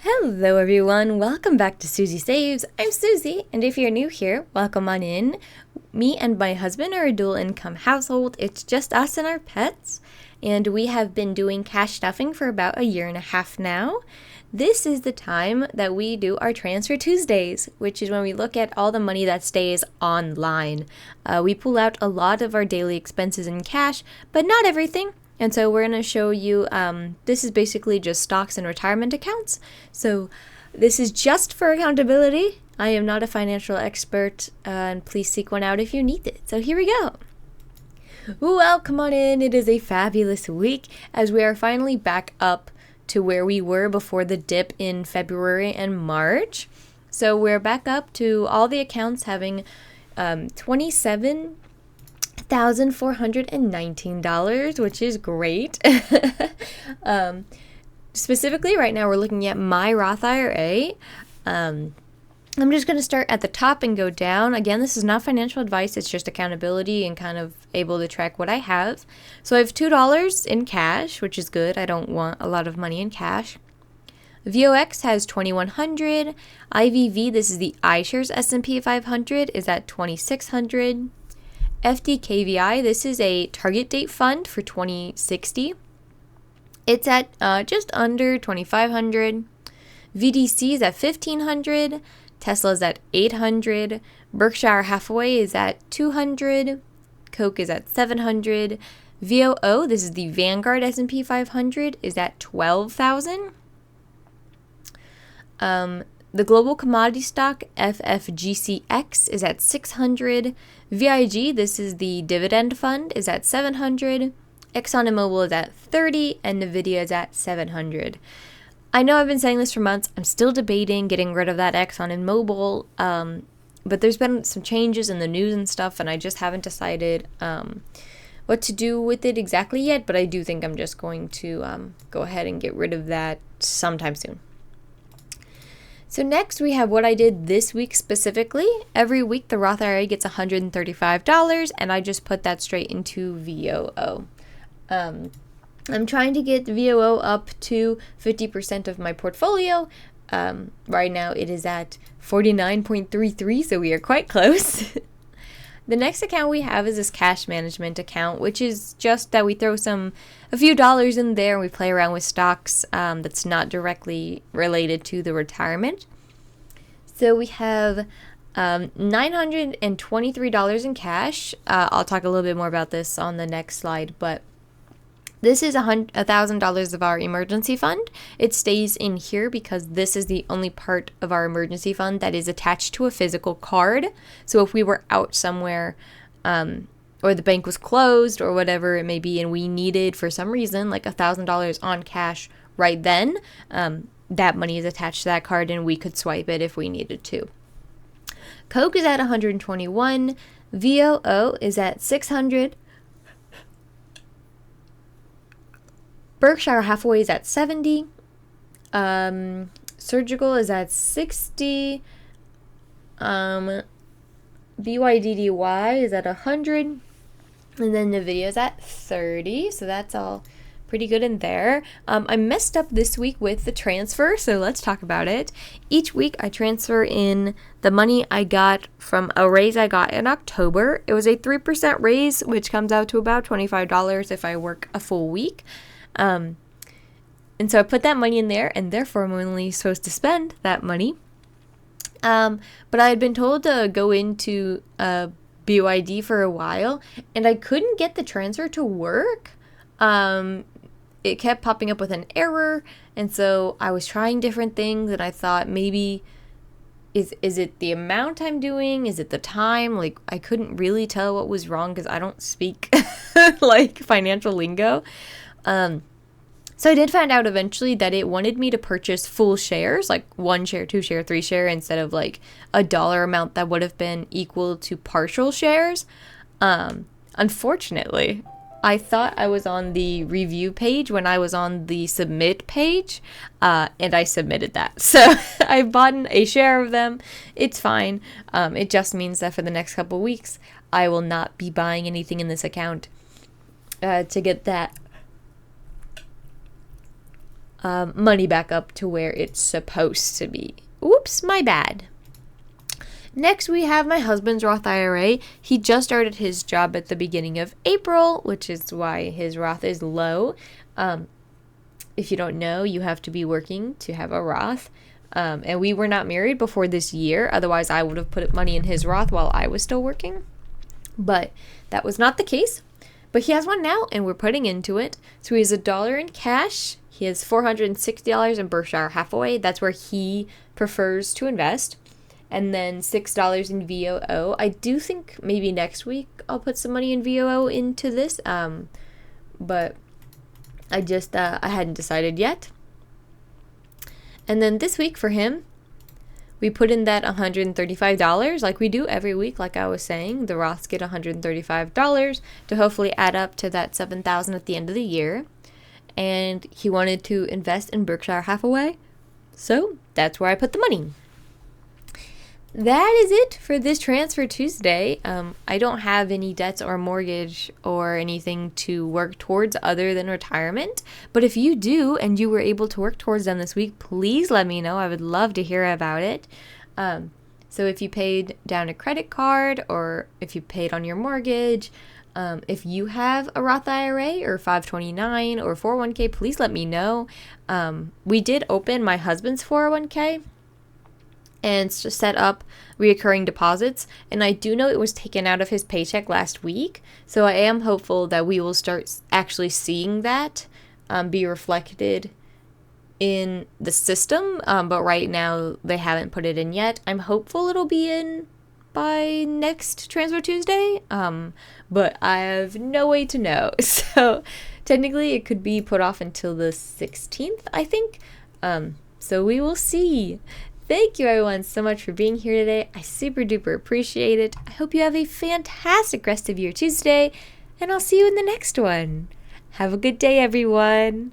Hello everyone, welcome back to Susie Saves. I'm Susie, and if you're new here, welcome on in. Me and my husband are a dual income household. It's just us and our pets, and we have been doing cash stuffing for about a year and a half now. This is the time that we do our Transfer Tuesdays, which is when we look at all the money that stays online. We pull out a lot of our daily expenses in cash, but not everything. And so we're going to show you, this is basically just stocks and retirement accounts. So this is just for accountability. I am not a financial expert, and please seek one out if you need it. So here we go. Well, come on in. It is a fabulous week as we are finally back up to where we were before the dip in February and March. So we're back up to all the accounts having $27,419, which is great. Specifically, right now we're looking at my Roth IRA. I'm just going to start at the top and go down. Again, this is not financial advice. It's just accountability and kind of able to track what I have. So I have $2 in cash, which is good. I don't want a lot of money in cash. VOX has 2,100. IVV, this is the iShares S&P 500, is at 2,600. FDKVI, this is a target date fund for 2060. It's at just under 2,500. VDC is at 1,500. Tesla is at 800. Berkshire Hathaway is at 200. Coke is at 700. VOO, this is the Vanguard S&P 500, is at 12,000. The global commodity stock FFGCX is at 600. VIG, this is the dividend fund, is at 700. ExxonMobil is at 30, and Nvidia is at 700. I know I've been saying this for months. I'm still debating getting rid of that Exxon and Mobil, but there's been some changes in the news and stuff, and I just haven't decided what to do with it exactly yet, but I do think I'm just going to go ahead and get rid of that sometime soon. So next we have what I did this week specifically. Every week the Roth IRA gets $135, and I just put that straight into VOO. I'm trying to get VOO up to 50% of my portfolio. Right now it is at 49.33, so we are quite close. The next account we have is this cash management account, which is just that we throw a few dollars in there and we play around with stocks that's not directly related to the retirement. So we have $923 in cash. I'll talk a little bit more about this on the next slide, but this is $1,000 of our emergency fund. It stays in here because this is the only part of our emergency fund that is attached to a physical card. So if we were out somewhere or the bank was closed or whatever it may be, and we needed for some reason like $1,000 on cash right then, that money is attached to that card and we could swipe it if we needed to. Coke is at 121. VOO is at 600. Berkshire Hathaway is at 70. Surgical is at 60. BYDDY is at 100. And then Nvidia is at 30. So that's all pretty good in there. I messed up this week with the transfer, so let's talk about it. Each week I transfer in the money I got from a raise I got in October. It was a 3% raise, which comes out to about $25 if I work a full week. And so I put that money in there, and therefore I'm only supposed to spend that money. But I had been told to go into BYD for a while, and I couldn't get the transfer to work. It kept popping up with an error, and so I was trying different things, and I thought maybe is it the amount I'm doing? Is it the time? Like, I couldn't really tell what was wrong because I don't speak like financial lingo. So I did find out eventually that it wanted me to purchase full shares, like 1 share, 2 share, 3 share, instead of like a dollar amount that would have been equal to partial shares. Unfortunately, I thought I was on the review page when I was on the submit page, and I submitted that. So I bought a share of them. It's fine. It just means that for the next couple of weeks, I will not be buying anything in this account to get that money back up to where it's supposed to be. Oops, my bad. Next, we have my husband's Roth IRA. He just started his job at the beginning of April, which is why his Roth is low. If you don't know, you have to be working to have a Roth. And we were not married before this year. Otherwise, I would have put money in his Roth while I was still working. But that was not the case. But he has one now, and we're putting into it. So he has $1 in cash. He has $460 in Berkshire Hathaway. That's where he prefers to invest. And then $6 in VOO. I do think maybe next week I'll put some money in VOO into this. But I hadn't decided yet. And then this week for him, we put in that $135 like we do every week, like I was saying. The Roths get $135 to hopefully add up to that $7,000 at the end of the year. And he wanted to invest in Berkshire Hathaway. So that's where I put the money. That is it for this Transfer Tuesday. I don't have any debts or mortgage or anything to work towards other than retirement. But if you do and you were able to work towards them this week, please let me know. I would love to hear about it. So if you paid down a credit card or if you paid on your mortgage, if you have a Roth IRA or 529 or 401k, please let me know. We did open my husband's 401k. And set up reoccurring deposits. And I do know it was taken out of his paycheck last week. So I am hopeful that we will start actually seeing that be reflected in the system. But right now they haven't put it in yet. I'm hopeful it'll be in by next Transfer Tuesday. But I have no way to know. So technically it could be put off until the 16th, I think. So we will see. Thank you everyone so much for being here today. I super duper appreciate it. I hope you have a fantastic rest of your Tuesday, and I'll see you in the next one. Have a good day, everyone.